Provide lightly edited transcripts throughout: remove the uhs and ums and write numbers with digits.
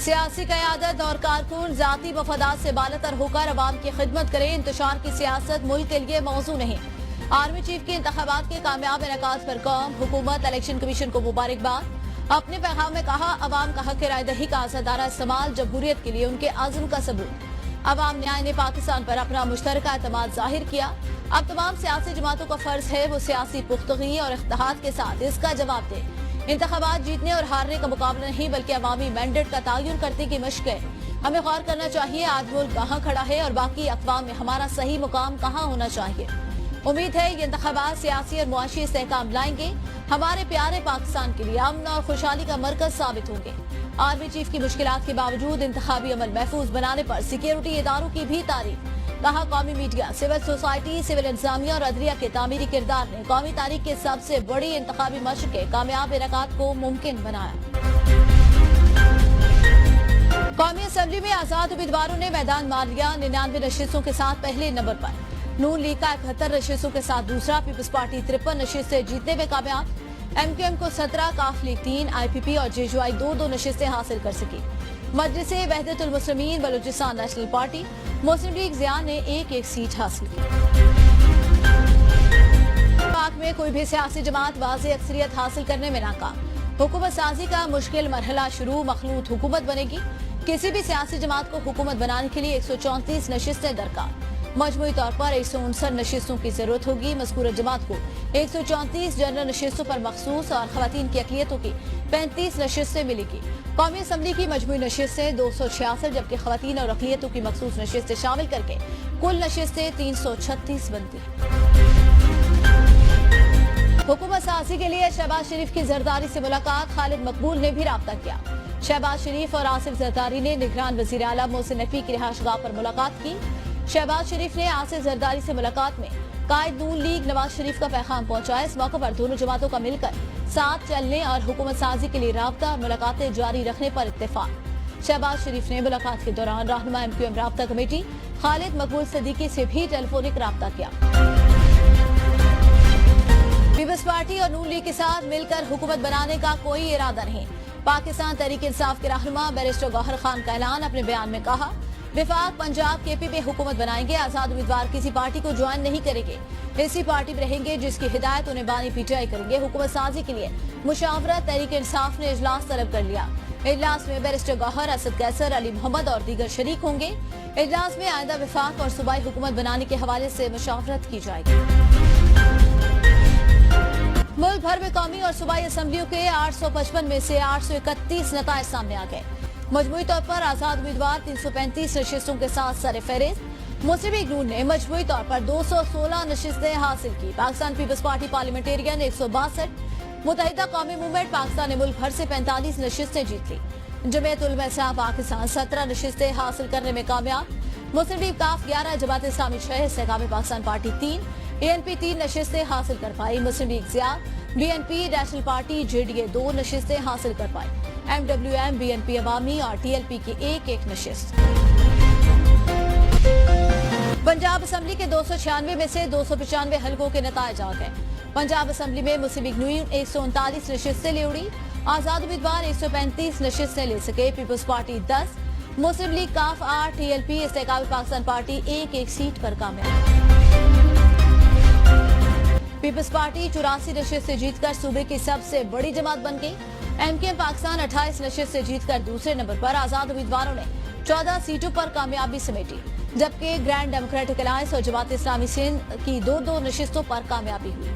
सियासी क़यादत और कारकुन ज़ाती मफादात से बालातर होकर अवाम की खिदमत करें। इंतशार की सियासत मुल्क के लिए मौजू नहीं। आर्मी चीफ के इंतखाबात के कामयाब इनेकाद पर कौम, हुकूमत, इलेक्शन कमीशन को मुबारकबाद। अपने पैगाम में कहा, अवाम का हक राय दही का आज़ादारा इस्तेमाल जमहूरियत के लिए उनके आज़म का सबूत। अवाम न्याय ने पाकिस्तान पर अपना मुश्तरका एतमाद जाहिर किया। अब तमाम सियासी जमातों का फर्ज है वो सियासी पुख्तगी और इख्तिहाद के साथ इसका जवाब दे। इंतखाबात जीतने और हारने का मुकाबला नहीं बल्कि अवामी मैंडेट का तयन करने की मशक है। हमें गौर करना चाहिए आज मुल्क कहाँ खड़ा है और बाकी अक़वाम में हमारा सही मुकाम कहाँ होना चाहिए। उम्मीद है ये इंतखाबात सियासी और मुआशी इस्तेहकाम लाएंगे, हमारे प्यारे पाकिस्तान के लिए अमन और खुशहाली का मरकज साबित होंगे। आर्मी चीफ की मुश्किलात के बावजूद इंतखाबी अमल महफूज बनाने पर सिक्योरिटी इदारों की भी तारीफ। कहा, कौमी मीडिया, सिविल सोसाइटी, सिविल इंतजामिया और अदलिया के तामीरी किरदार ने कौमी तारीख के सबसे बड़ी इंतखाबी मशक के कामयाब इनेकाद को मुमकिन बनाया। कौमी असम्बली में आजाद उम्मीदवारों ने मैदान मार लिया। 99 नशिस्तों के साथ पहले नंबर पर। नून लीग का 71 नशिस्तों के साथ दूसरा। पीपल्स पार्टी 53 नशिस्तें जीतने में कामयाब। MQM को 17, काफ लीग 3, IPP और JUI 2 नशिस्तें हासिल कर सकी। मजलिस वहदतुल मुस्लिमीन बलूचिस्तान नेशनल पार्टी, मुस्लिम लीग ज़िया ने एक सीट हासिल की। पाक में कोई भी सियासी जमात वाज़े अक्सरियत हासिल करने में नाकाम। हुकूमत साजी का मुश्किल मरहला शुरू। मखलूत हुकूमत बनेगी। किसी भी सियासी जमात को हुकूमत बनाने के लिए 134 नशिस्तें दरकार। मजमूई तौर पर 159 नशिस्तों की जरूरत होगी। मज़कूरा जमात को 134 जनरल नशिस्तों पर मखसूस और खवातीन की अक़लियतों की 35 नशिस्तें मिलेगी। कौमी असम्बली की मजमूई नशिस्तें 266 जबकि खवातीन और अक़लियतों की मखसूस नशिस्तें शामिल करके कुल नशिस्तें 336 बनती। हुकूमत साजी के लिए शहबाज शरीफ की जरदारी से मुलाकात। खालिद मकबूल ने भी राब्ता किया। शहबाज शरीफ और आसिफ जरदारी ने निगरान वज़ीर आला मोहसिन नकवी की रिहाइशगाह पर मुलाकात की। शहबाज शरीफ ने आसिफ जरदारी से मुलाकात में कायद नून लीग नवाज शरीफ का पैगाम पहुंचाया। इस मौके पर दोनों जमातों का मिलकर साथ चलने और हुकूमत साजी के लिए राब्ता और मुलाकातें जारी रखने पर इत्तेफाक। शहबाज शरीफ ने मुलाकात के दौरान रहनुमा MQM राब्ता कमेटी खालिद मकबूल सिद्दीकी से भी टेलीफोनिक राब्ता किया। पीपल्स पार्टी और नून लीग के साथ मिलकर हुकूमत बनाने का कोई इरादा नहीं। पाकिस्तान तहरीक इंसाफ के रहनुमा बैरिस्टर गौहर खान का ऐलान। अपने बयान में कहा, विफाक पंजाब KP में हुकूमत बनाएंगे। आजाद उम्मीदवार किसी पार्टी को ज्वाइन नहीं करेंगे, इसी पार्टी में रहेंगे जिसकी हिदायत उन्हें बानी PTI करेंगे। हुकूमत साजी के लिए मुशावरत तहरीक इंसाफ ने इजलास तलब कर लिया। इजलास में बैरिस्टर गौहर, असद कैसर, अली मोहम्मद और दीगर शरीक होंगे। इजलास में आइंदा विफाक और सूबाई हुकूमत बनाने के हवाले से मुशावरत की जाएगी। मुल्क भर में कौमी और सूबाई असम्बलियों के 855 में से 831 नताइज सामने आ गए। मजमूई तौर पर आजाद उम्मीदवार 335 नशिस्तों के साथ सरफहरिस्त। मुस्लिम लीग नून ने मजमूई तौर पर 216 नशिस्तें हासिल की। पाकिस्तान पीपल्स पार्टी पार्लियामेंटेरियन 162। मुत्तहिदा कौमी मूवमेंट पाकिस्तान ने मुल्क भर से 45 नशिस्तें जीत ली। जमीयत उलमा इस्लाम पाकिस्तान 17 नशिस्तें हासिल करने में कामयाब। मुस्लिम लीग काफ 11, जमात इस्लामी 6, इस्तेहकाम पाकिस्तान पार्टी 3, ANP 3 नशिस्तें हासिल कर पाई। मुस्लिम लीग ज़िया, BNP, नेशनल पार्टी, JDA 2 नशिस्तें हासिल कर पाई। MWM, BNP अवामी और TLP की एक नशिस्त। पंजाब असम्बली के 296 में से 295 हलकों के नताइज आ गए। पंजाब असम्बली में मुस्लिम लीग नून 139 नशिस्तें ले उड़ी। आजाद उम्मीदवार 135 नशिस्तें ले सके। पीपल्स पार्टी 10, मुस्लिम लीग काफ 8, TLP इस्तेहकाम पाकिस्तान पार्टी एक सीट पर कामयाब। पीपल्स पार्टी 84 नशिस्तें जीतकर सूबे की सबसे बड़ी जमात बन गई। MQM पाकिस्तान 28 नशिस्तें जीतकर दूसरे नंबर पर। आजाद उम्मीदवारों ने 14 सीटों पर कामयाबी समेटी, जबकि ग्रैंड डेमोक्रेटिक अलायंस और जमात इस्लामी सिंध की 2 नशिस्तों पर कामयाबी हुई।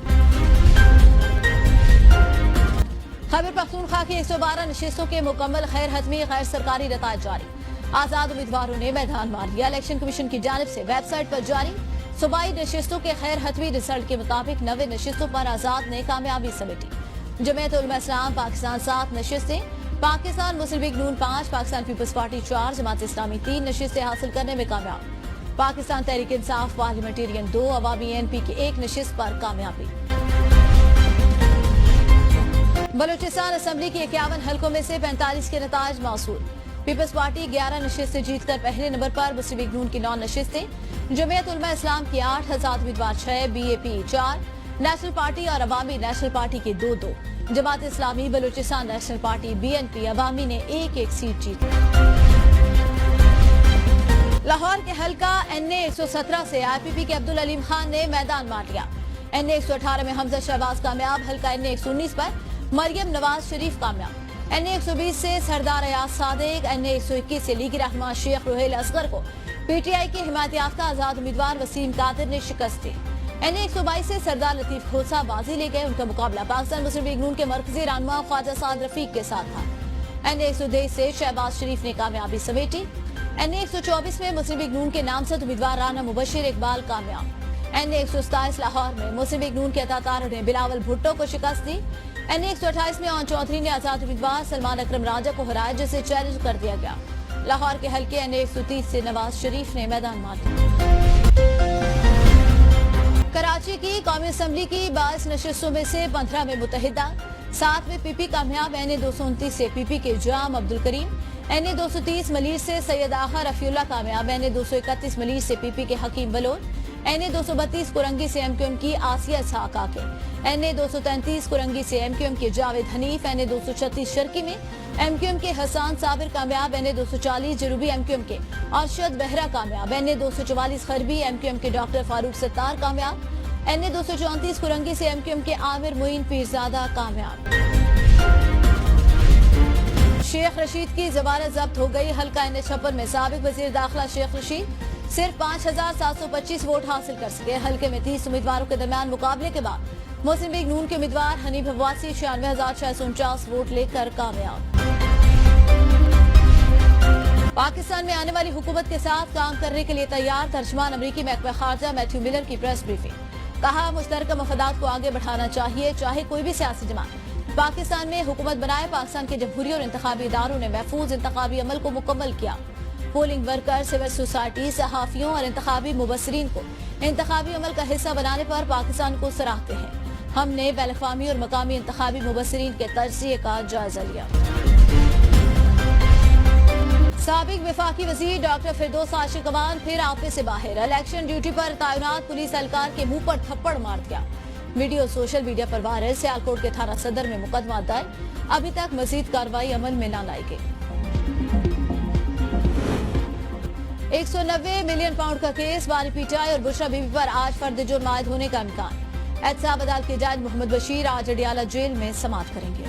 खैबर पख्तूनख्वा की 112 नशिस्तों के मुकम्मल खैर हतमी गैर सरकारी नताइज जारी। आजाद उम्मीदवारों ने मैदान मार लिया। इलेक्शन कमीशन की जानिब से वेबसाइट पर जारी सूबाई नशिस्तों के खैर हतमी रिजल्ट के मुताबिक 90 नशिस्तों पर आजाद ने कामयाबी समेटी। जमीयत उलमा इस्लाम पाकिस्तान 7 नशिस्तें, पाकिस्तान मुस्लिम लीग नून 5, पाकिस्तान पीपल्स पार्टी 4, जमात इस्लामी 3 नशिस्तें हासिल करने में कामयाब। पाकिस्तान तहरीक इंसाफ पार्लियामेंटेरियन 2, अवामी ANP की 1 नशिस्त पर कामयाबी। बलूचिस्तान असम्बली की 51 हलकों में से 45 के नताइज मौसूल। पीपल्स पार्टी 11 नशिस्तें जीतकर पहले नंबर पर। मुस्लिम लीग नून की 9 नशिस्तें, जमीयत उलमा इस्लाम की 8, आजाद उम्मीदवार 6, BAP 4, नेशनल पार्टी और अवामी नेशनल पार्टी के 2-2। Jamaat Islami, Balochistan national party, BNP, अवामी ने 1-1 सीट जीती। लाहौर के हल्का NA 117 से IPP के अब्दुल अलीम खान ने मैदान मार लिया। NA 118 में हमजा शहबाज कामयाब, हल्का NA 119 पर मरियम नवाज शरीफ कामयाब। NA 120 से सरदार अयाज सादिक, NA 121 से लीगी रहमान शेख रोहेल असगर को PTI के हिमायत याफ्ता आजाद उम्मीदवार वसीम कादिर ने शिकस्त दी। NA 122 से सरदार लतीफ खोसा बाजी ले गए, उनका मुकाबला पाकिस्तान मुस्लिम लीग नून के मरकजी रहनुमा ख्वाजा साद रफीक के साथ था। NA 123 से शहबाज शरीफ ने कामयाबी समेटी। NA 124 में मुस्लिम लीग नून के नामजद उम्मीदवार राना मुबशिर इकबाल कामयाब। NA 127 लाहौर में मुस्लिम लीग नून के अतातार ने बिलावल भुट्टो को शिकस्त दी। NA 128 में चौधरी ने आजाद उम्मीदवार सलमान अकरम राजा को हराया, जिसे चैलेंज कर दिया गया। लाहौर के हल्के NA 130 से नवाज शरीफ ने मैदान मार दिया। कराची की कौमी असम्बली की 22 नशिस्तों में से 15 में मुतहिदा, 7 में PP कामयाब। NA 229 से PP के जाम अब्दुल करीम, NA 230 मलीर से सैयद आखा रफीउल्लाह कामयाब। NA 231 मलीर से PP के हकीम बलोच, NA 232 कुरंगी से MQM की आसिया इसहाक आके, NA 233 कुरंगी से MQM के जावेद हनीफ, NA 236 शर्की में MQM के हसान साबिर कामयाब। NA 240 जनूबी MQM के अरशद बहरा कामयाब। NA 244 खरबी MQM के डॉक्टर फारूक सत्तार कामयाब। NA 234 कुरंगी से MQM के आमिर मुइन पीरजादा कामयाब। शेख रशीद की जमानत जब्त हो गई, हल्का NA 56 में साबिक वजीर दाखिला शेख रशीद सिर्फ 5725 वोट हासिल कर सके। हल्के में 30 उम्मीदवारों के दरमियान मुकाबले के बाद मुस्लिम लीग नून के उम्मीदवार हनीफ अब्बासी 96,649 वोट लेकर कामयाब। पाकिस्तान में आने वाली हुकूमत के साथ काम करने के लिए तैयार, तर्जमान अमरीकी महकमा खारजा मैथ्यू मिलर की प्रेस ब्रीफिंग। कहा, मुश्तरका मफादात को आगे बढ़ाना चाहिए, चाहे कोई भी सियासी जमात पाकिस्तान में हुकूमत बनाए। पाकिस्तान के जमहूरी और इंतखाबी इदारों ने महफूज इंतखाबी अमल को मुकम्मल किया। पोलिंग वर्कर, सिविल सोसाइटी, सहाफियों और इंतखाबी मुबस्सरीन को इंतखाबी अमल का हिस्सा बनाने पर पाकिस्तान को सराहते हैं। हमने बैनुल-अक़वामी और मकामी इंतखाबी मुबस्सरीन के तजज़िये का जायजा लिया। साबिक वफाकी वजीर डॉक्टर फिरदौस आशिक अमान फिर आपे से बाहर, इलेक्शन ड्यूटी पर तैनात पुलिस एहलकार के मुंह पर थप्पड़ मार दिया। वीडियो सोशल मीडिया पर वायरल, सियालकोट के थाना सदर में मुकदमा दर्ज, अभी तक मजीद कार्रवाई अमल में न लाई गई। 190 मिलियन पाउंड का केस, वानी PTI और बुशरा बीबी पर आज फर्द जुर्म आयद होने का इम्कान। एहतसाब अदालत के जज मोहम्मद बशीर आज अडियाला जेल में समाअत करेंगे।